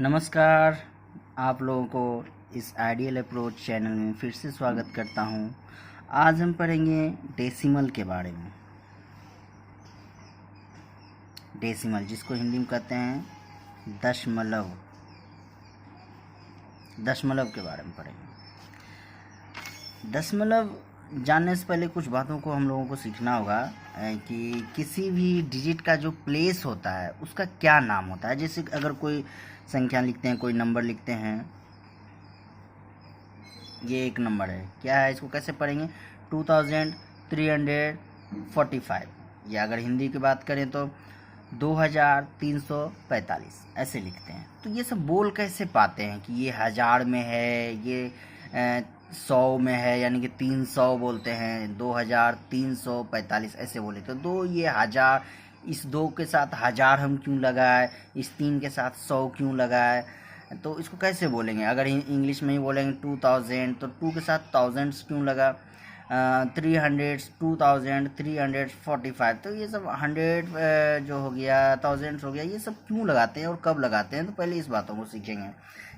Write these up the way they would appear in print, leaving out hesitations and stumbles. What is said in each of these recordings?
नमस्कार। आप लोगों को इस आइडियल अप्रोच चैनल में फिर से स्वागत करता हूं। आज हम पढ़ेंगे डेसिमल के बारे में। डेसिमल जिसको हिंदी में कहते हैं दशमलव, दशमलव के बारे में पढ़ेंगे। दशमलव जानने से पहले कुछ बातों को हम लोगों को सीखना होगा कि किसी भी डिजिट का जो प्लेस होता है उसका क्या नाम होता है। जैसे अगर कोई संख्या लिखते हैं, कोई नंबर लिखते हैं, ये एक नंबर है, क्या है, इसको कैसे पढ़ेंगे? 2345। या अगर हिंदी की बात करें तो 2345 ऐसे लिखते हैं। तो ये सब बोल कैसे पाते हैं कि ये हजार में है, ये 100 में है, यानी कि 300 बोलते हैं। 2345 ऐसे बोले तो दो, ये हजार, इस 2 के साथ हजार हम क्यों लगाए, इस 3 के साथ 100 क्यों लगाए? तो इसको कैसे बोलेंगे? अगर इंग्लिश में ही बोलेंगे 2000 तो 2 के साथ थाउजेंड्स क्यों लगा? 300, 2345, तो ये सब 100 जो हो गया, थाउजेंड्स हो गया, ये सब क्यों लगाते हैं और कब लगाते हैं? तो पहले इस बातों को सीखेंगे।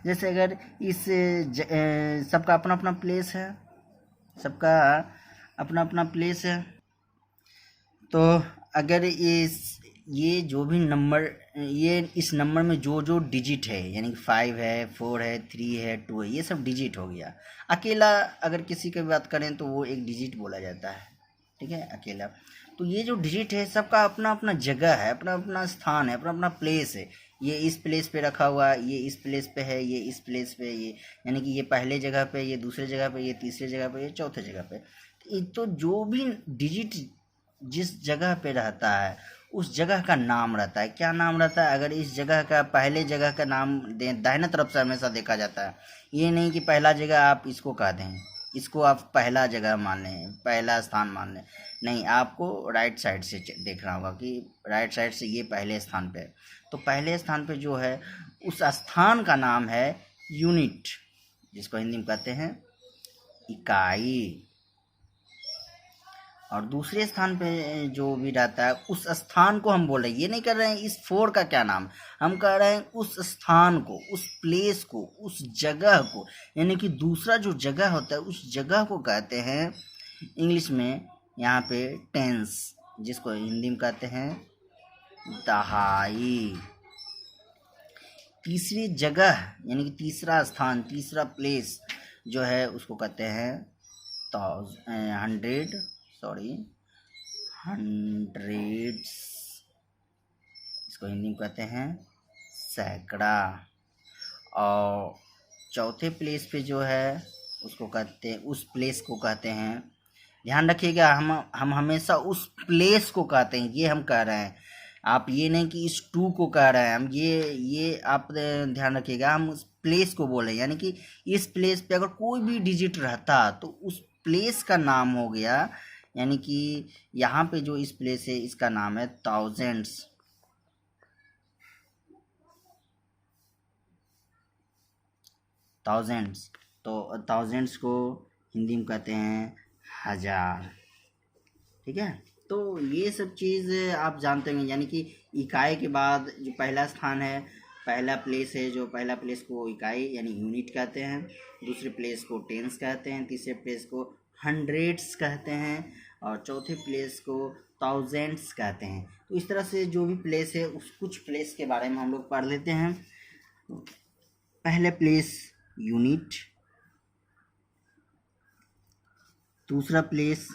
जैसे अगर इस सबका अपना अपना प्लेस है, सबका अपना अपना प्लेस है, तो अगर ये जो भी नंबर, ये इस नंबर में जो जो डिजिट है, यानी कि 5 है, 4 है, 3 है, 2 है, ये सब डिजिट हो गया। अकेला अगर किसी की बात करें तो वो एक डिजिट बोला जाता है, ठीक है, अकेला। तो ये जो डिजिट है सबका अपना अपना जगह है, अपना अपना स्थान है, अपना अपना प्लेस है। ये इस प्लेस पे रखा हुआ है, ये इस प्लेस पे है, ये इस प्लेस पे, ये यानी कि ये पहले जगह पे, ये दूसरे जगह पे, ये तीसरे जगह पे, ये चौथे जगह पे। तो जो भी डिजिट जिस जगह पे रहता है उस जगह का नाम रहता है। क्या नाम रहता है? अगर इस जगह का, पहले जगह का नाम दें, दाहिने तरफ से हमेशा देखा जाता है। ये नहीं कि पहला जगह आप इसको कह दें, इसको आप पहला जगह मान लें, पहला स्थान मान लें। नहीं, आपको राइट साइड से देखना होगा कि राइट साइड से ये पहले स्थान पे है। तो पहले स्थान पे जो है उस स्थान का नाम है यूनिट, जिसको हिंदी में कहते हैं इकाई। और दूसरे स्थान पे जो भी रहता है उस स्थान को हम बोल रहे हैं, ये नहीं कर रहे हैं इस 4 का क्या नाम, हम कह रहे हैं उस स्थान को, उस प्लेस को, उस जगह को, यानी कि दूसरा जो जगह होता है उस जगह को कहते हैं इंग्लिश में यहाँ पे टेंस, जिसको हिंदी में कहते हैं दहाई। तीसरी जगह यानी कि तीसरा स्थान, तीसरा प्लेस जो है उसको कहते हैं हंड्रेड्स, इसको हिंदी में कहते हैं सैकड़ा। और चौथे प्लेस पे जो है उसको कहते हैं, उस प्लेस को कहते हैं, ध्यान रखिएगा, हम हमेशा उस प्लेस को कहते हैं, ये हम कह रहे हैं। आप ये नहीं कि इस 2 को कह रहे हैं हम, ये आप ध्यान रखिएगा, हम उस प्लेस को बोले, यानी कि इस प्लेस पे अगर कोई भी डिजिट रहता तो उस प्लेस का नाम हो गया, यानी कि यहाँ पे जो इस प्लेस है इसका नाम है थाउजेंड्स। थाउजेंड्स, तो थाउजेंड्स को हिंदी में कहते हैं हजार, ठीक है। तो ये सब चीज़ आप जानते होंगे, यानी कि इकाई के बाद जो पहला स्थान है, पहला प्लेस है, जो पहला प्लेस को इकाई यानी यूनिट कहते हैं, दूसरे प्लेस को टेंस कहते हैं, तीसरे प्लेस को हंड्रेड्स कहते हैं, और चौथे प्लेस को थाउजेंड्स कहते हैं। तो इस तरह से जो भी प्लेस है उस कुछ प्लेस के बारे में हम लोग पढ़ लेते हैं। पहले प्लेस यूनिट, दूसरा प्लेस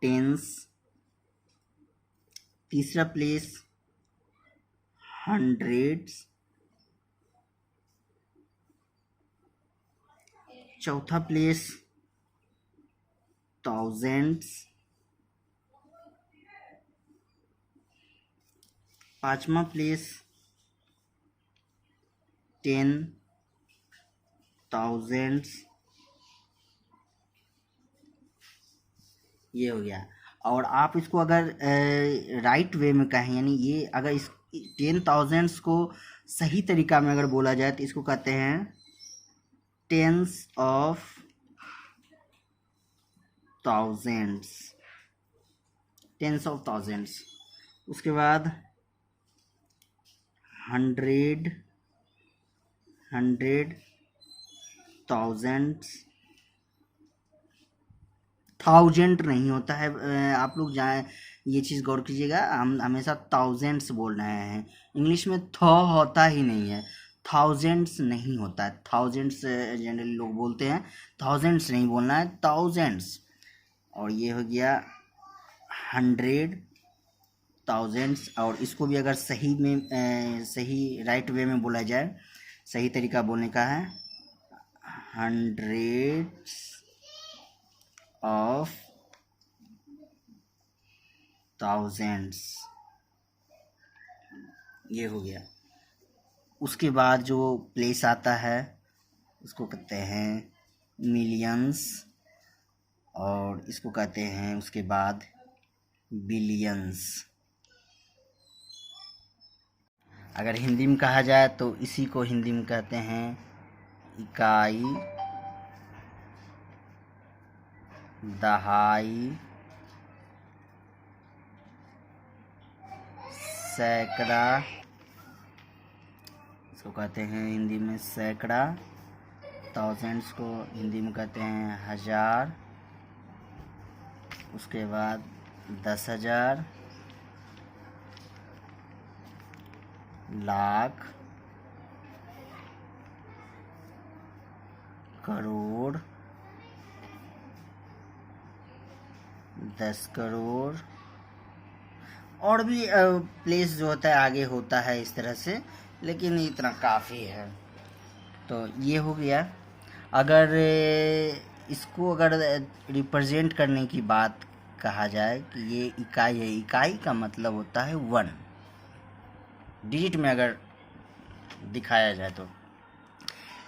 टेंस, तीसरा प्लेस हंड्रेड्स, चौथा प्लेस थाउजेंड्स, पांचवा प्लेस 10,000, ये हो गया। और आप इसको अगर राइट वे में कहें, यानी ये अगर इस 10,000 को सही तरीका में अगर बोला जाए तो इसको कहते हैं tens of thousands, tens of thousands. उसके बाद 100 100 थाउजेंड्स, थाउजेंड नहीं होता है। आप लोग जाए ये चीज़ गौर कीजिएगा, हम हमेशा थाउजेंड्स बोल रहे हैं, इंग्लिश में होता ही नहीं है, थाउजेंड्स नहीं होता है। थाउजेंड्स जनरली लोग बोलते हैं, थाउजेंड्स नहीं बोलना है, थाउजेंड्स। और ये हो गया 100 थाउजेंड्स। और इसको भी अगर सही में सही राइट वे में बोला जाए, सही तरीका बोलने का है, हंड्रेड्स ऑफ थाउजेंड्स, ये हो गया। उसके बाद जो प्लेस आता है उसको कहते हैं मिलियंस, और इसको कहते हैं उसके बाद बिलियंस। अगर हिंदी में कहा जाए तो इसी को हिंदी में कहते हैं इकाई, दहाई, सैकड़ा, इसको कहते हैं हिंदी में सैकड़ा। थाउजेंड्स को हिंदी में कहते हैं हजार। उसके बाद 10,000, लाख, करोड़, 10 करोड़, और भी प्लेस जो होता है आगे होता है इस तरह से, लेकिन इतना काफ़ी है। तो ये हो गया। अगर इसको अगर रिप्रेजेंट करने की बात कहा जाए कि ये इकाई है, इकाई का मतलब होता है 1, डिजिट में अगर दिखाया जाए तो।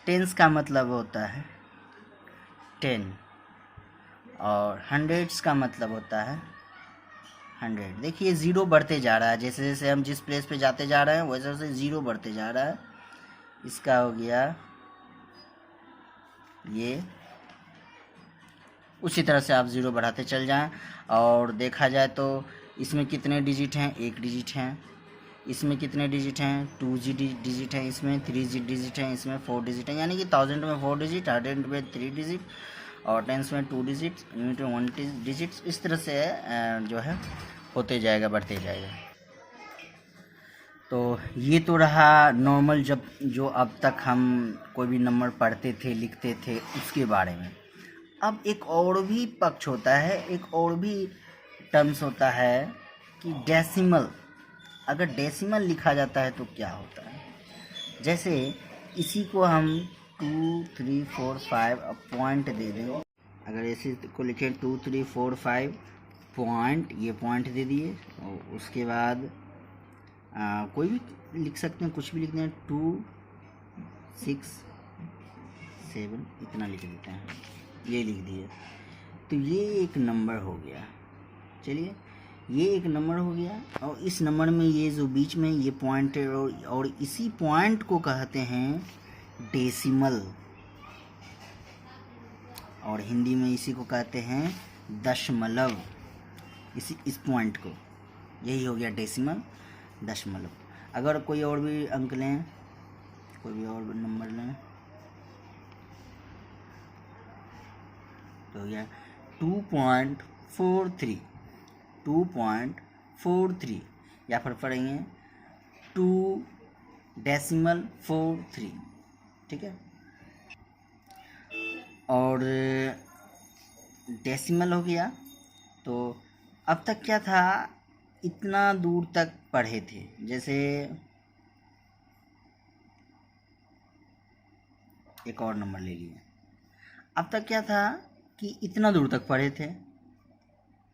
टेंस का मतलब होता है 10, और हंड्रेड्स का मतलब होता है 100। देखिए ज़ीरो बढ़ते जा रहा है, जैसे जैसे हम जिस प्लेस पे जाते जा रहे हैं वैसे वैसे ज़ीरो बढ़ते जा रहा है। इसका हो गया ये, उसी तरह से आप ज़ीरो बढ़ाते चल जाएं। और देखा जाए तो इसमें कितने डिजिट हैं, 1 डिजिट हैं। इसमें कितने डिजिट हैं, 2 डिजिट हैं। इसमें 3 डिजिट हैं। इसमें 4 डिजिट हैं, यानी कि 1000 में 4 डिजिट, 100 में 3 डिजिट, और टेंस में 2 डिजिट, यूनिट में 1 डिजिट। इस तरह से जो है होते जाएगा, बढ़ते जाएगा। तो ये तो रहा नॉर्मल, जब जो अब तक हम कोई भी नंबर पढ़ते थे, लिखते थे, उसके बारे में। अब एक और भी पक्ष होता है, एक और भी टर्म्स होता है कि डेसिमल। अगर डेसिमल लिखा जाता है तो क्या होता है, जैसे इसी को हम 2, 3, 4, 5 अब पॉइंट दे दें। अगर इसी को लिखें 2, 3, 4, 5 पॉइंट, ये पॉइंट दे दिए। और उसके बाद कोई भी लिख सकते हैं, कुछ भी लिखते हैं, 2, 6, 7 इतना लिख देते हैं, ये लिख दिए। तो ये एक नंबर हो गया। चलिए ये एक नंबर हो गया, और इस नंबर में ये जो बीच में ये पॉइंट है, और इसी पॉइंट को कहते हैं डेसिमल, और हिंदी में इसी को कहते हैं दशमलव। इस पॉइंट को, यही हो गया डेसिमल, दशमलव। अगर कोई और भी अंक लें, कोई भी और नंबर लें, तो हो गया 2.43, 2.43, या फिर पढ़ेंगे 2.43, ठीक है। और डेसिमल हो गया। तो अब तक क्या था, इतना दूर तक पढ़े थे, जैसे एक और नंबर ले लिए। अब तक क्या था कि इतना दूर तक पढ़े थे,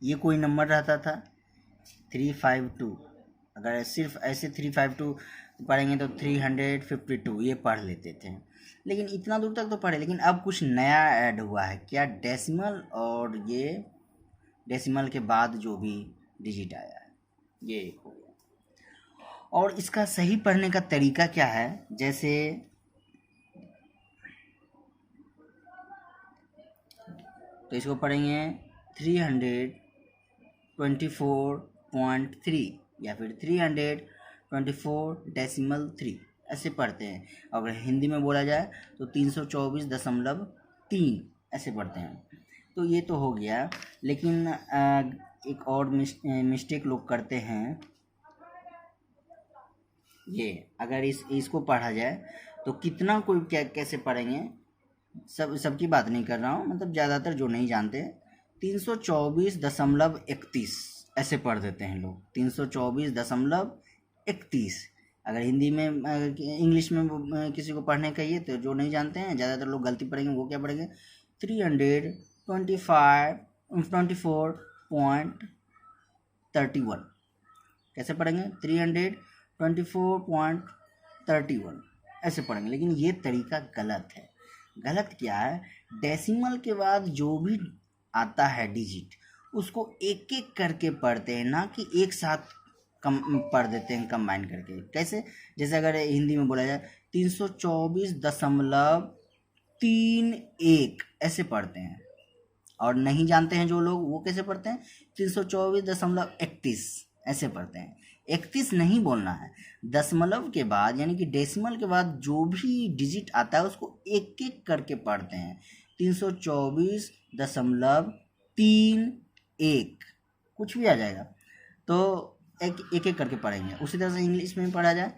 ये कोई नंबर रहता था 352। अगर सिर्फ ऐसे 352 पढ़ेंगे तो 352 ये पढ़ लेते थे, लेकिन इतना दूर तक तो पढ़े। लेकिन अब कुछ नया ऐड हुआ है, क्या, डेसिमल, और ये डेसिमल के बाद जो भी डिजिट आया है, ये एक हो गया। और इसका सही पढ़ने का तरीका क्या है, जैसे तो इसको पढ़ेंगे 324.3 या फिर 324.3, ऐसे पढ़ते हैं। अगर हिंदी में बोला जाए तो 324.3 ऐसे पढ़ते हैं। तो ये तो हो गया, लेकिन एक और मिस्टेक लोग करते हैं। ये अगर इसको पढ़ा जाए तो कितना कोई क्या कैसे पढ़ेंगे, सबकी बात नहीं कर रहा हूँ, मतलब ज़्यादातर जो नहीं जानते 324.31 ऐसे पढ़ देते हैं लोग, 324.31। अगर हिंदी में इंग्लिश में किसी को पढ़ने कहिए तो जो नहीं जानते हैं ज़्यादातर लोग गलती पढ़ेंगे, वो क्या पढ़ेंगे 324.31 कैसे पढ़ेंगे 324.31 ऐसे पढ़ेंगे। लेकिन ये तरीका गलत है। गलत क्या है, डेसिमल के बाद जो भी आता है डिजिट उसको एक एक करके पढ़ते हैं, ना कि एक साथ कम पढ़ देते हैं कंबाइन करके। कैसे, जैसे अगर हिंदी में बोला जाए 324.31 ऐसे पढ़ते हैं, और नहीं जानते हैं जो लोग वो कैसे पढ़ते हैं 324.31 ऐसे पढ़ते हैं। 31 नहीं बोलना है, दशमलव के बाद यानी कि डेसिमल के बाद जो भी डिजिट आता है उसको एक एक करके पढ़ते हैं। 324.31 कुछ भी आ जाएगा तो एक एक करके पढ़ेंगे। उसी तरह से इंग्लिश में पढ़ा जाए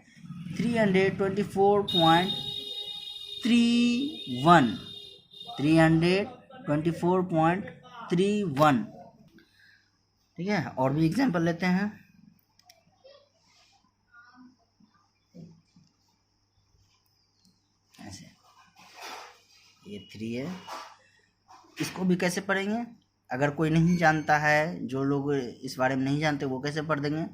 324.31 ठीक है। और भी एग्जांपल लेते हैं। ऐसे ये 3 है, इसको भी कैसे पढ़ेंगे, अगर कोई नहीं जानता है, जो लोग इस बारे में नहीं जानते वो कैसे पढ़ देंगे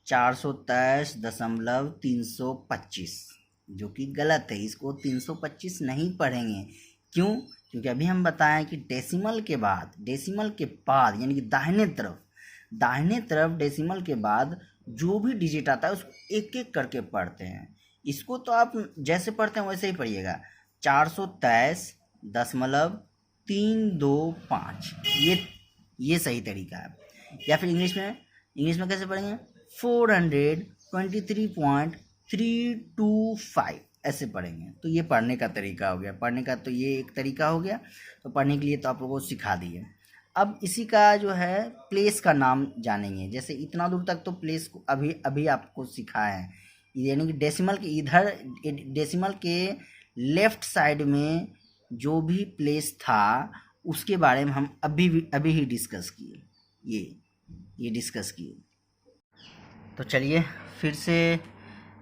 423.325, जो कि गलत है। इसको 325 नहीं पढ़ेंगे। क्यों? क्योंकि अभी हम बताएं कि डेसिमल के बाद यानी कि दाहिने तरफ डेसिमल के बाद जो भी डिजिट आता है उसको एक एक करके पढ़ते हैं। इसको तो आप जैसे पढ़ते हैं वैसे ही पढ़िएगा 423.325 ये सही तरीका है। या फिर इंग्लिश में कैसे पढ़ेंगे 423.325 ऐसे पढ़ेंगे। तो ये पढ़ने का तरीका हो गया, पढ़ने का तो ये एक तरीका हो गया। तो पढ़ने के लिए तो आप लोगों को सिखा दिए। अब इसी का जो है प्लेस का नाम जानेंगे। जैसे इतना दूर तक तो प्लेस को अभी आपको सिखाए हैं, यानी कि डेसिमल के लेफ्ट साइड में जो भी प्लेस था उसके बारे में हम अभी ही डिस्कस किए, ये डिस्कस किए। तो चलिए फिर से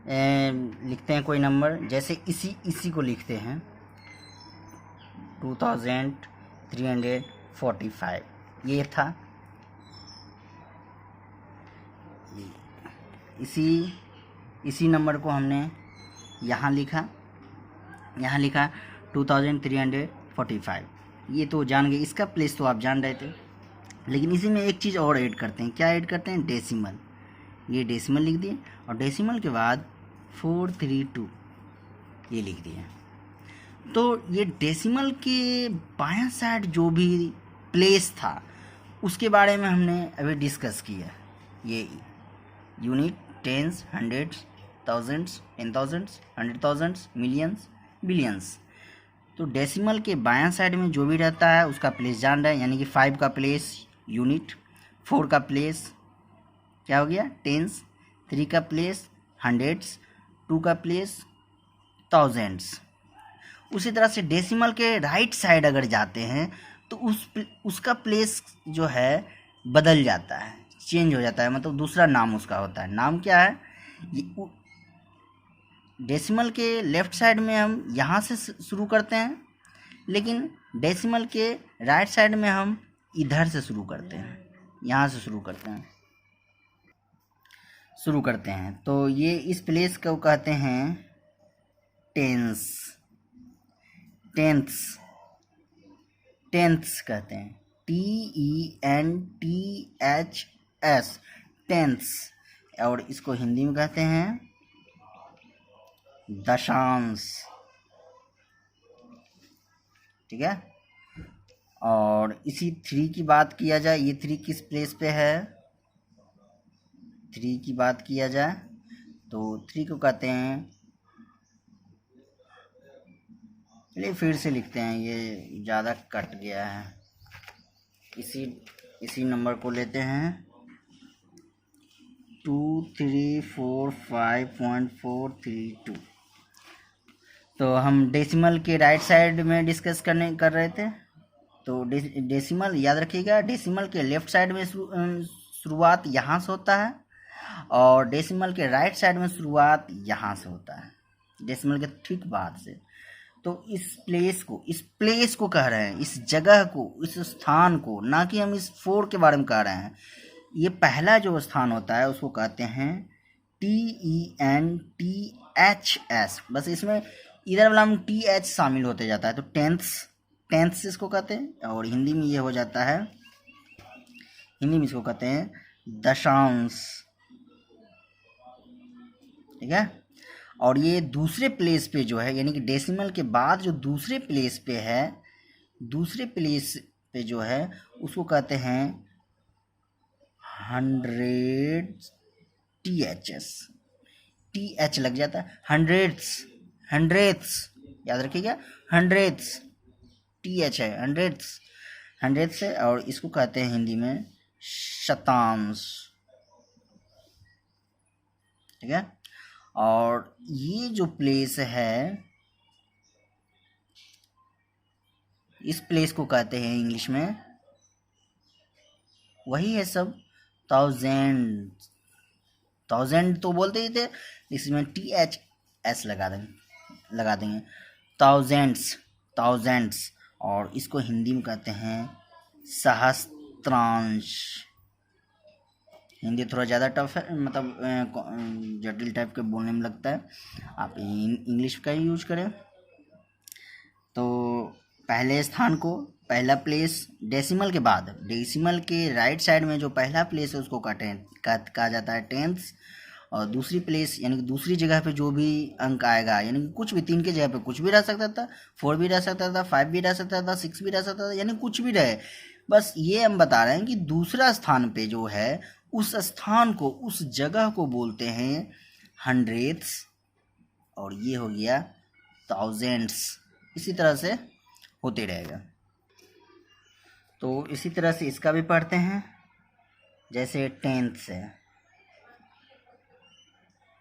लिखते हैं कोई नंबर। जैसे इसी को लिखते हैं 2345 ये था। इसी नंबर को हमने यहाँ लिखा 2345। ये तो जान गए, इसका प्लेस तो आप जान रहे थे। लेकिन इसी में एक चीज़ और ऐड करते हैं। क्या ऐड करते हैं? डेसिमल। ये डेसिमल लिख दिए और डेसिमल के बाद 432 ये लिख दिए। तो ये डेसिमल के बायां साइड जो भी प्लेस था उसके बारे में हमने अभी डिस्कस किया। ये unit, tens, hundreds, thousands, 10,000, 100,000, millions, billions. तो डेसिमल के बायां साइड में जो भी रहता है उसका प्लेस जान रहे हैं, यानी कि 5 का प्लेस यूनिट, 4 का प्लेस क्या हो गया टेंस, 3 का प्लेस हंड्रेड्स, 2 का प्लेस थाउजेंड्स। उसी तरह से डेसिमल के राइट साइड अगर जाते हैं तो उसका प्लेस जो है बदल जाता है, चेंज हो जाता है, मतलब दूसरा नाम उसका होता है। नाम क्या है? डेसिमल के लेफ्ट साइड में हम यहाँ से शुरू करते हैं, लेकिन डेसिमल के राइट साइड में हम इधर से शुरू करते हैं, यहाँ से शुरू करते हैं। तो ये इस प्लेस को कहते हैं टेंस कहते हैं, TENTHS टेंस। और इसको हिंदी में कहते हैं दशांश, ठीक है। और इसी 3 की बात किया जाए, ये 3 किस प्लेस पे है? 3 की बात किया जाए तो 3 को कहते हैं चलिए फिर से लिखते हैं, ये ज़्यादा कट गया है। इसी नंबर को लेते हैं 2345.432। तो हम डेसिमल के राइट साइड में डिस्कस कर रहे थे। तो डेसिमल याद रखिएगा, डेसिमल के लेफ्ट साइड में शुरुआत यहाँ से होता है और डेसिमल के राइट साइड में शुरुआत यहाँ से होता है, डेसिमल के ठीक बाद से। तो इस प्लेस को कह रहे हैं, इस जगह को, इस स्थान को, ना कि हम इस 4 के बारे में कह रहे हैं। ये पहला जो स्थान होता है उसको कहते हैं TENTHS। बस इसमें इधर वाला में TH शामिल होते जाता है, तो टेंथ्स इसको कहते हैं। और हिंदी में ये हो जाता है, हिंदी में इसको कहते हैं दशांश, ठीक है। और ये दूसरे प्लेस पे जो है, यानी कि डेसिमल के बाद जो दूसरे प्लेस पे है, दूसरे प्लेस पे जो है उसको कहते हैं 100 THS। TH लग जाता है, हंड्रेड्स याद रखिएगा, हंड्रेड्स TH है, हंड्रेड्स है। और इसको कहते हैं हिंदी में शतांश, ठीक है। और ये जो प्लेस है, इस प्लेस को कहते हैं इंग्लिश में, वही है सब, थाउजेंड तो बोलते ही थे, इसमें THS लगा देंगे थाउजेंड्स। और इसको हिंदी में कहते हैं सहस्त्रांश। हिंदी थोड़ा ज़्यादा टफ है, मतलब जटिल टाइप के बोलने में लगता है, आप इंग्लिश का ही यूज करें। तो पहले स्थान को, पहला प्लेस डेसिमल के बाद, डेसिमल के राइट साइड में जो पहला प्लेस है उसको कहा जाता है टेंथ्स। और दूसरी प्लेस यानी कि दूसरी जगह पे जो भी अंक आएगा, यानी कि कुछ भी 3 के जगह पे कुछ भी रह सकता था, 4 भी रह सकता था, 5 भी रह सकता था, 6 भी रह सकता था, यानी कुछ भी रहे। बस ये हम बता रहे हैं कि दूसरा स्थान पे जो है उस स्थान को, उस जगह को बोलते हैं हंड्रेड्स, और ये हो गया थाउजेंड्स। इसी तरह से होते रहेगा। तो इसी तरह से इसका भी पढ़ते हैं, जैसे टेंथ्स है,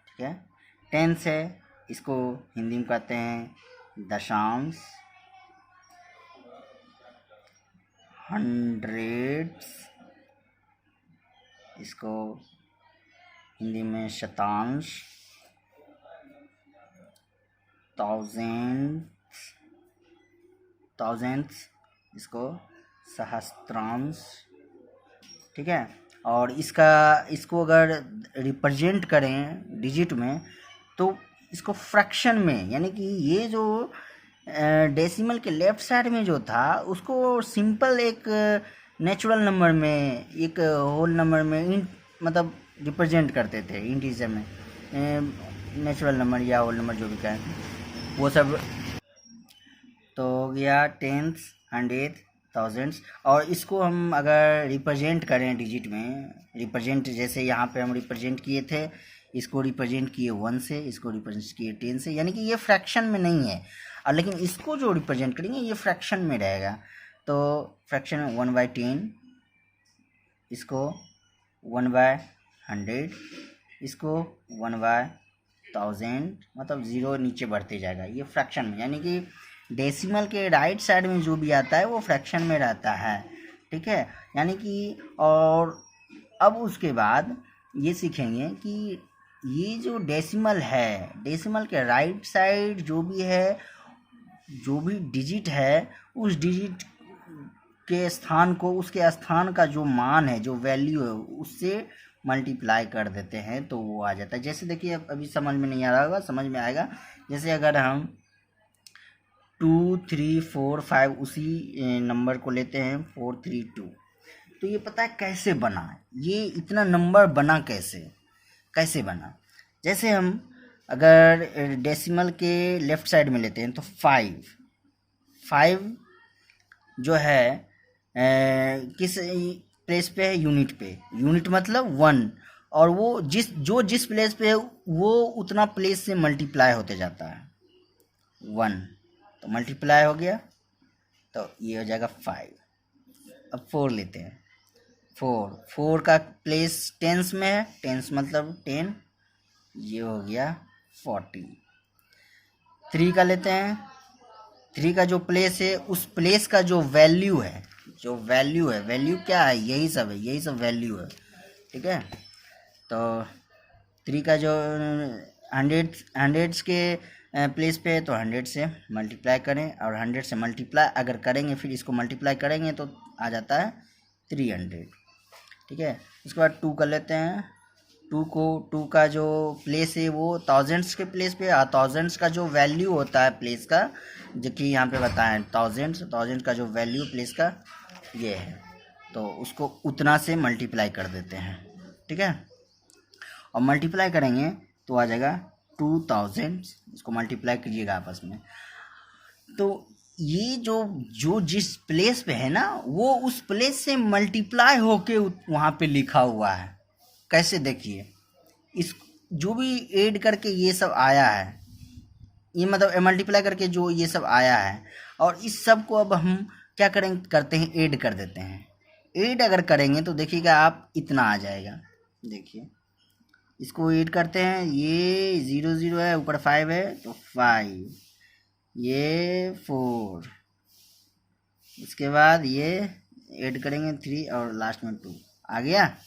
ठीक है। टेंथ्स है, इसको हिंदी में कहते हैं दशांश। हंड्रेड्स, इसको हिंदी में शतांश। थाउजेंड्स, इसको सहस्त्रांश, ठीक है। और इसको अगर रिप्रेजेंट करें डिजिट में, तो इसको फ्रैक्शन में, यानी कि ये जो डेसिमल के लेफ्ट साइड में जो था उसको सिंपल एक नेचुरल नंबर में, एक होल नंबर में मतलब रिप्रेजेंट करते थे, इंटीजर में, नेचुरल नंबर या होल नंबर जो भी कहें वो सब। तो हो गया टेंथ्स, हंड्रेड, थाउजेंड्स। और इसको हम अगर रिप्रेजेंट करें डिजिट में, रिप्रेजेंट जैसे यहाँ पे हम रिप्रेजेंट किए थे, इसको रिप्रेजेंट किए 1 से, इसको रिप्रेजेंट किए 10 से, यानी कि ये फ्रैक्शन में नहीं है। और लेकिन इसको जो रिप्रेजेंट करेंगे ये फ्रैक्शन में रहेगा। तो फ्रैक्शन में 1/10, इसको 1/100, इसको 1/1000, मतलब 0 नीचे बढ़ते जाएगा, ये फ्रैक्शन में। यानी कि डेसिमल के राइट साइड में जो भी आता है वो फ्रैक्शन में रहता है, ठीक है। यानी कि और अब उसके बाद ये सीखेंगे कि ये जो डेसिमल है, डेसिमल के राइट साइड जो भी है, जो भी डिजिट है, उस डिजिट के स्थान को, उसके स्थान का जो मान है, जो वैल्यू है, उससे मल्टीप्लाई कर देते हैं तो वो आ जाता है। जैसे देखिए, अभी समझ में नहीं आ रहा होगा, समझ में आएगा। जैसे अगर हम 2, 3, 4, 5 उसी नंबर को लेते हैं 432, तो ये पता है कैसे बना, ये इतना नंबर बना कैसे बना। जैसे हम अगर डेसिमल के लेफ्ट साइड में लेते हैं तो 5 जो है किस प्लेस पे है, यूनिट पे, यूनिट मतलब 1, और वो जिस प्लेस पे है वो उतना प्लेस से मल्टीप्लाई होते जाता है 1। तो मल्टीप्लाई हो गया, तो ये हो जाएगा 5। अब 4 लेते हैं। 4 का प्लेस टेंस में है, टेंस मतलब 10, ये हो गया 40। 3 का लेते हैं। 3 का जो प्लेस है, उस प्लेस का जो वैल्यू है, वैल्यू क्या है, यही सब वैल्यू है, ठीक है। तो 3 का जो हंड्रेड्स के प्लेस पे है, तो 100 से मल्टीप्लाई करें, और 100 से मल्टीप्लाई अगर करेंगे, फिर इसको मल्टीप्लाई करेंगे तो आ जाता है 300, ठीक है। उसके बाद 2 कर लेते हैं। 2 का जो प्लेस है वो थाउजेंड्स के प्लेस पे, थाउजेंड्स का जो वैल्यू होता है प्लेस का, जो कि यहाँ पे बताएं, थाउजेंड्स का जो वैल्यू प्लेस का ये है, तो उसको उतना से मल्टीप्लाई कर देते हैं, ठीक है। और मल्टीप्लाई करेंगे तो आ जाएगा 2000, इसको मल्टीप्लाई करिएगा आपस में। तो ये जो जिस प्लेस पे है ना, वो उस प्लेस से मल्टीप्लाई होके वहाँ पे लिखा हुआ है। कैसे, देखिए, इस जो भी ऐड करके ये सब आया है, ये मतलब मल्टीप्लाई करके जो ये सब आया है, और इस सब को अब हम क्या करते हैं, ऐड कर देते हैं। ऐड अगर करेंगे तो देखिएगा आप, इतना आ जाएगा। देखिए, इसको ऐड करते हैं, ये 0 0 है, ऊपर 5 है, तो 5, ये 4, इसके बाद ये ऐड करेंगे 3, और लास्ट में 2 आ गया।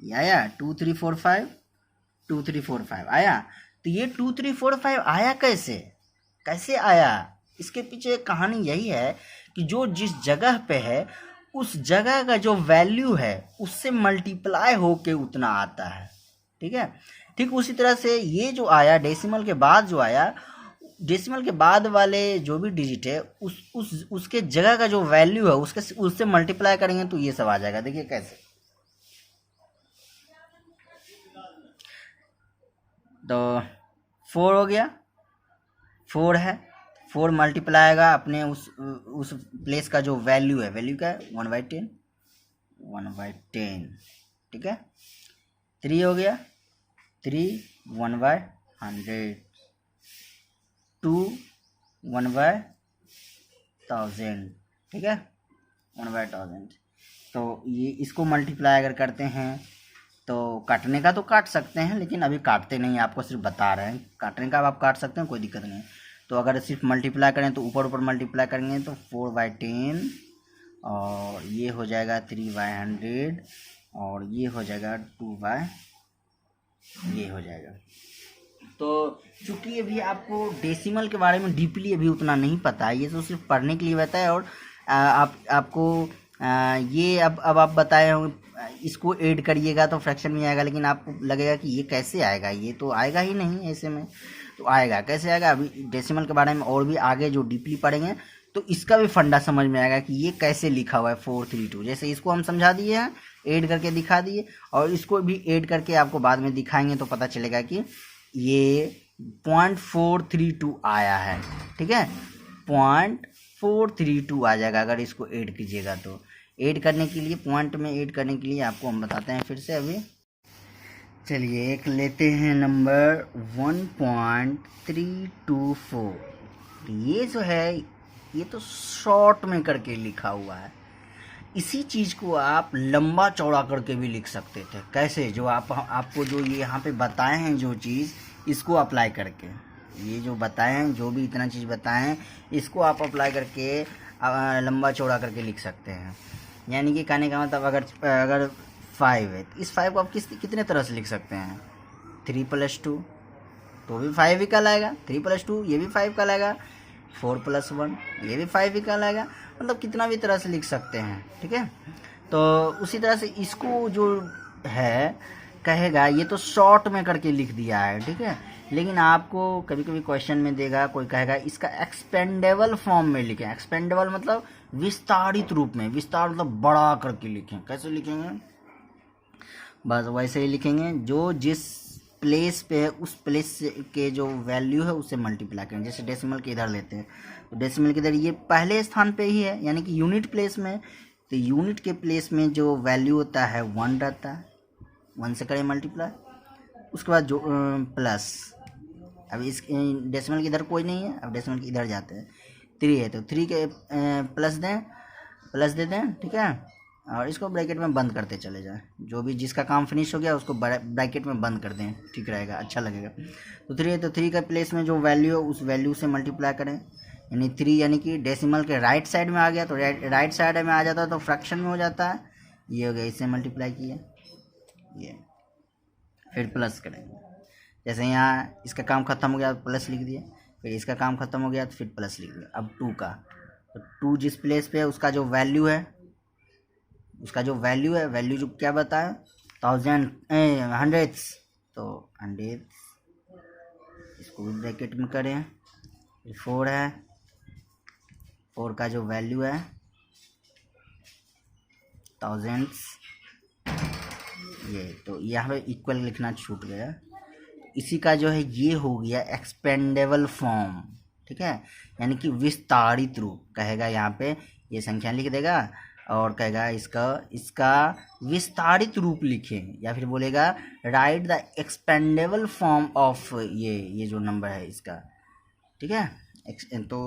ये आया 2 3 4 5, 2 3 4 5 आया। तो ये 2 3 4 5 आया कैसे आया? इसके पीछे कहानी यही है कि जो जिस जगह पे है, उस जगह का जो वैल्यू है उससे मल्टीप्लाई होके उतना आता है, ठीक है। ठीक उसी तरह से ये जो आया डेसिमल के बाद, जो आया डेसिमल के बाद वाले जो भी डिजिट है, उसके जगह का जो वैल्यू है उससे मल्टीप्लाई करेंगे तो ये सब आ जाएगा। देखिए कैसे, तो 4 हो गया, 4 है, 4 मल्टीप्लाई आएगा अपने उस प्लेस का जो वैल्यू है, वैल्यू क्या है 1/10, ठीक है। 3 हो गया, 3 1/100, 2 1/1000, ठीक है, 1/1000। तो ये इसको मल्टीप्लाई अगर करते हैं तो काटने का तो काट सकते हैं, लेकिन अभी काटते नहीं, आपको सिर्फ बता रहे हैं। काटने का आप काट सकते हैं, कोई दिक्कत नहीं। तो अगर सिर्फ मल्टीप्लाई करें तो ऊपर मल्टीप्लाई करेंगे तो 4/10, और ये हो जाएगा 3/100, और ये हो जाएगा 2/, ये हो जाएगा। तो चूँकि अभी आपको डेसिमल के बारे में डीपली अभी उतना नहीं पता है, ये तो सिर्फ पढ़ने के लिए रहता है। और आपको ये अब आप बताए होंगे, इसको ऐड करिएगा तो फ्रैक्शन में आएगा, लेकिन आपको लगेगा कि ये कैसे आएगा, ये तो आएगा ही नहीं ऐसे में। तो आएगा कैसे आएगा, अभी डेसिमल के बारे में और भी आगे जो डीपली पढ़ेंगे तो इसका भी फंडा समझ में आएगा कि ये कैसे लिखा हुआ है 432। जैसे इसको हम समझा दिए हैं, ऐड करके दिखा दिए, और इसको भी ऐड करके आपको बाद में दिखाएंगे तो पता चलेगा कि ये 0.432 आया है, ठीक है। 0.432 आ जाएगा अगर इसको ऐड कीजिएगा। तो ऐड करने के लिए, पॉइंट में ऐड करने के लिए आपको हम बताते हैं फिर से। अभी चलिए एक लेते हैं नंबर 1.324। ये जो है, ये तो शॉर्ट में करके लिखा हुआ है। इसी चीज़ को आप लंबा चौड़ा करके भी लिख सकते थे। कैसे, जो आपको जो ये यहाँ पे बताए हैं जो चीज़, इसको अप्लाई करके, ये जो बताए हैं, जो भी इतना चीज़ बताए हैं, इसको आप अप्लाई करके लंबा चौड़ा करके लिख सकते हैं। यानी कि कहने का मतलब, अगर 5 है, इस 5 को आप कितने तरह से लिख सकते हैं, 3 + 2 तो भी 5 ही कहलाएगा, 3 + 2 ये भी 5 कहलाएगा, 4 + 1 ये भी 5 ही कहलाएगा। मतलब कितना भी तरह से लिख सकते हैं, ठीक है। तो उसी तरह से इसको जो है कहेगा, ये तो शॉर्ट में करके लिख दिया है, ठीक है। लेकिन आपको कभी कभी क्वेश्चन में देगा, कोई कहेगा इसका एक्सपेंडेबल फॉर्म में लिखें। एक्सपेंडेबल मतलब विस्तारित रूप में, विस्तार मतलब बड़ा करके लिखें। कैसे लिखेंगे, बस वैसे ही लिखेंगे, जो जिस प्लेस पे है उस प्लेस के जो वैल्यू है उससे मल्टीप्लाई करें। जैसे डेसिमल के इधर लेते हैं, तो डेसिमल के इधर ये पहले स्थान पे ही है, यानी कि यूनिट प्लेस में। तो यूनिट के प्लेस में जो वैल्यू होता है 1 रहता है, 1 से करें मल्टीप्लाई। उसके बाद जो प्लस, अब इस डेसिमल के इधर कोई नहीं है, अब डेसिमल के इधर जाते हैं, 3 है तो 3 के प्लस दे दें, ठीक है, और इसको ब्रैकेट में बंद करते चले जाएं। जो भी जिसका काम फिनिश हो गया उसको ब्रैकेट में बंद कर दें, ठीक रहेगा, अच्छा लगेगा। तो 3 है तो 3 का प्लेस में जो वैल्यू है उस वैल्यू से मल्टीप्लाई करें, यानी 3 यानी कि डेसिमल के राइट साइड में आ गया तो राइट साइड में आ जाता है तो फ्रैक्शन में हो जाता है, ये हो गया, इससे मल्टीप्लाई किया, ये फिर प्लस करेंगे। जैसे यहाँ इसका काम खत्म हो गया तो प्लस लिख दिया, फिर इसका काम खत्म हो गया तो फिर प्लस लिख दिया। अब 2 का, तो 2 जिस प्लेस पे है उसका जो वैल्यू है, वैल्यू जो क्या बताया, 1000 हंड्रेड्स, तो हंड्रेड्स, इसको भी ब्रैकेट में करें। 4 है, 4 का जो वैल्यू है थाउजेंड्स, ये तो यहाँ पे इक्वल लिखना छूट गया। इसी का जो है ये हो गया एक्सपेंडेबल फॉर्म, ठीक है, यानी कि विस्तारित रूप कहेगा, यहाँ पे ये संख्या लिख देगा और कहेगा इसका विस्तारित रूप लिखें, या फिर बोलेगा write the expandable form of ये जो नंबर है इसका, ठीक है। तो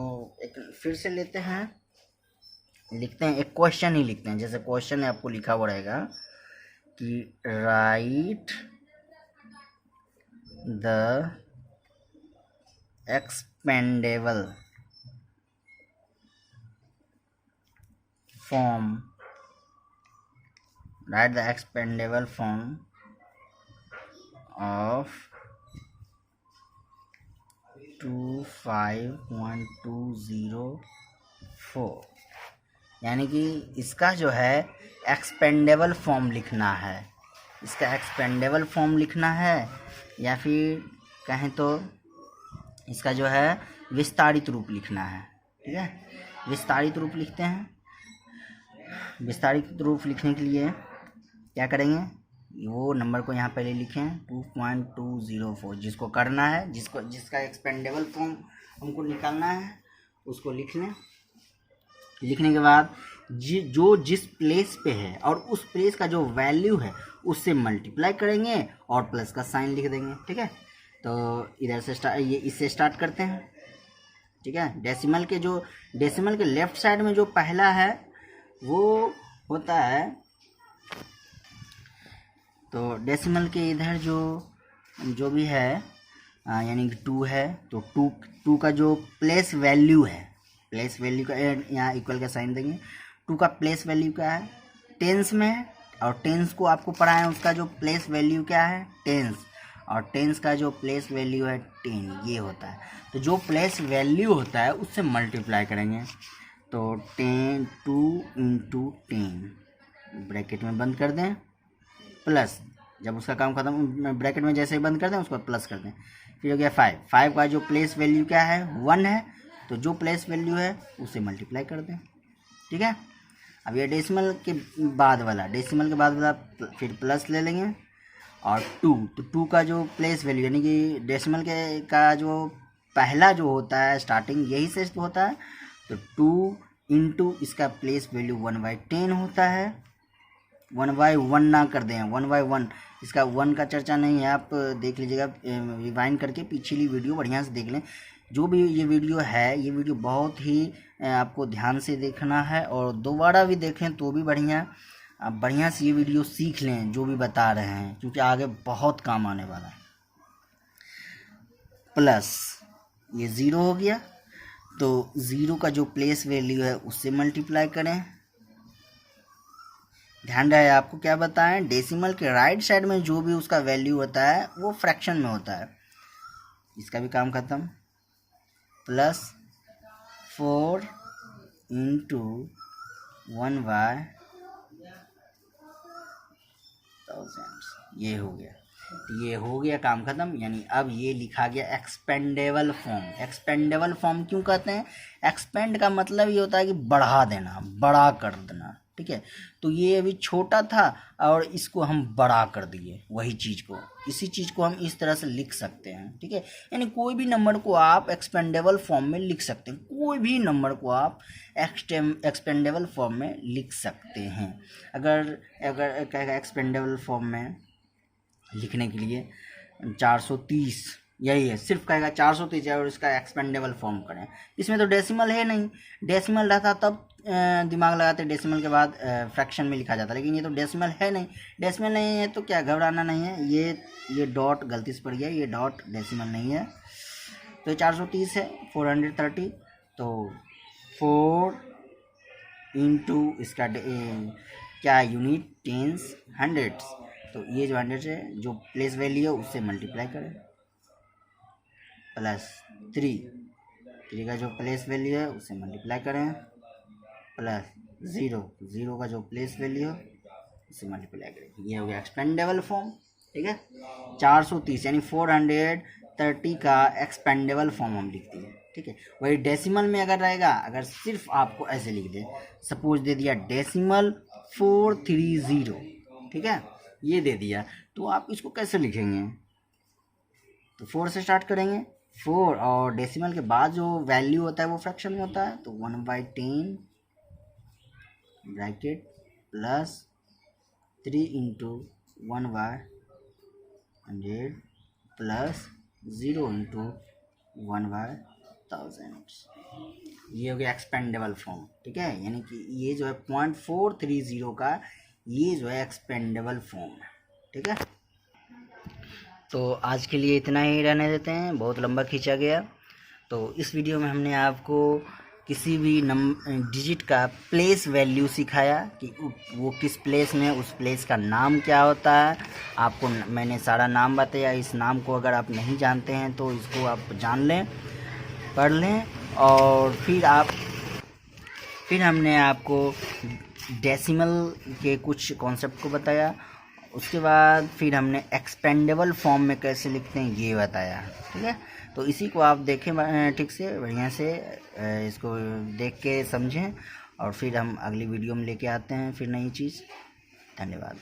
एक फिर से लेते हैं, लिखते हैं, एक क्वेश्चन ही लिखते हैं, जैसे क्वेश्चन है आपको लिखा हुआ रहेगा कि write the expandable form, write the expandable form of 251,204, यानी कि इसका जो है एक्सपेंडेबल फॉर्म लिखना है, या फिर कहें तो इसका जो है विस्तारित रूप लिखना है, ठीक है। विस्तारित रूप लिखते हैं। विस्तारित रूप लिखने के लिए क्या करेंगे, वो नंबर को यहाँ पहले लिखें 2.204, जिसको करना है, जिसका एक्सपेंडेबल फॉर्म हमको निकालना है उसको लिख लें। लिखने के बाद जो जिस प्लेस पे है और उस प्लेस का जो वैल्यू है उससे मल्टीप्लाई करेंगे और प्लस का साइन लिख देंगे, ठीक है। तो इधर से इससे स्टार्ट करते हैं, ठीक है। डेसिमल के लेफ्ट साइड में जो पहला है वो होता है, तो डेसिमल के इधर जो भी है यानी कि 2 है, तो 2 का जो प्लेस वैल्यू का यहाँ इक्वल का साइन देंगे। 2 का प्लेस वैल्यू क्या है, टेंस में है, और टेंस को आपको पढ़ा है उसका जो प्लेस वैल्यू क्या है, टेंस, और टेंस का जो प्लेस वैल्यू है 10, ये होता है। तो जो प्लेस वैल्यू होता है उससे मल्टीप्लाई करेंगे, तो 2 × 10 ब्रैकेट में बंद कर दें, प्लस जब उसका काम खत्म ब्रैकेट में जैसे ही बंद कर दें उसको प्लस कर दें, फिर हो गया 5 का जो प्लेस वैल्यू क्या है 1 है, तो जो प्लेस वैल्यू है उसे मल्टीप्लाई कर दें, ठीक है। अब ये डेसिमल के बाद वाला फिर प्लस ले लेंगे, और 2, तो 2 का जो प्लेस वैल्यू यानी कि डेसिमल का जो पहला जो होता है स्टार्टिंग यही से होता है, तो 2 × इसका प्लेस वैल्यू 1/10 होता है। 1/1 ना कर दें, 1/1, इसका 1 का चर्चा नहीं है, आप देख लीजिएगा, रिवाइंड करके पिछली वीडियो बढ़िया से देख लें। जो भी ये वीडियो है, ये वीडियो बहुत ही आपको ध्यान से देखना है, और दोबारा भी देखें तो भी बढ़िया, आप बढ़िया से ये वीडियो सीख लें जो भी बता रहे हैं, क्योंकि आगे बहुत काम आने वाला है। प्लस ये 0 हो गया, तो 0 का जो प्लेस वैल्यू है उससे मल्टीप्लाई करें। ध्यान रहे आपको क्या बताएं, डेसिमल के राइट साइड में जो भी उसका वैल्यू होता है वो फ्रैक्शन में होता है, इसका भी काम खत्म। प्लस 4 × 1/1000, ये हो गया काम खत्म। यानी अब ये लिखा गया एक्सपेंडेबल फॉर्म। एक्सपेंडेबल फॉर्म क्यों कहते हैं, एक्सपेंड का मतलब ये होता है कि बढ़ा देना, बड़ा कर देना, ठीक है। तो ये अभी छोटा था और इसको हम बड़ा कर दिए, वही चीज़ को, इसी चीज़ को हम इस तरह से लिख सकते हैं, ठीक है। यानी कोई भी नंबर को आप एक्सपेंडेबल फॉर्म में लिख सकते हैं, कोई भी नंबर को आप एक्सपेंडेबल फॉर्म में लिख सकते हैं। अगर कहेगा एक्सपेंडेबल फॉर्म में लिखने के लिए 430 यही है, सिर्फ कहेगा 430 और इसका एक्सपेंडेबल फॉर्म करें। इसमें तो डेसिमल है नहीं, डेसिमल रहता तब दिमाग लगाते, डेसिमल के बाद फ्रैक्शन में लिखा जाता, लेकिन ये तो डेसिमल है नहीं। डेसिमल नहीं है तो क्या घबराना नहीं है, ये डॉट गलती से पड़ गया, ये डॉट डेसिमल नहीं है। तो 430 है, 430, तो 4 इंटू इसका क्या यूनिट, टेंस, हंड्रेड्स, तो ये जो हंड्रेड है जो प्लेस वैल्यू है उससे मल्टीप्लाई करें, प्लस 3 का जो प्लेस वैल्यू है उससे मल्टीप्लाई करें, प्लस 0 का जो प्लेस वैल्यू है उससे मल्टीप्लाई करें। ये हो गया एक्सपेंडेबल फॉर्म। ठीक है, 430 यानी 430 का एक्सपेंडेबल फॉर्म हम लिखते हैं। ठीक है, वही डेसिमल में अगर रहेगा, अगर सिर्फ आपको ऐसे लिख दे, सपोज दे दिया डेसिमल 430, ठीक है, ये दे दिया, तो आप इसको कैसे लिखेंगे, तो 4 से स्टार्ट करेंगे, 4 और डेसिमल के बाद जो वैल्यू होता है वो फ्रैक्शन में होता है, तो 1/10 bracket plus 3 into 1/100 plus 0 into 1/1000। ये हो गया एक्सपेंडेबल फॉर्म। ठीक है, यानी कि ये जो है 0.430 का ये जो है एक्सपेंडेबल फॉर्म है। ठीक है, तो आज के लिए इतना ही रहने देते हैं, बहुत लंबा खींचा गया। तो इस वीडियो में हमने आपको किसी भी डिजिट का प्लेस वैल्यू सिखाया कि वो किस प्लेस में, उस प्लेस का नाम क्या होता है। आपको मैंने सारा नाम बताया, इस नाम को अगर आप नहीं जानते हैं तो इसको आप जान लें, पढ़ लें। और फिर हमने आपको डेसिमल के कुछ कॉन्सेप्ट को बताया, उसके बाद फिर हमने एक्सपेंडेबल फॉर्म में कैसे लिखते हैं ये बताया। ठीक है, तो इसी को आप देखें ठीक से, बढ़िया से इसको देख के समझें, और फिर हम अगली वीडियो में लेके आते हैं फिर नई चीज़। धन्यवाद।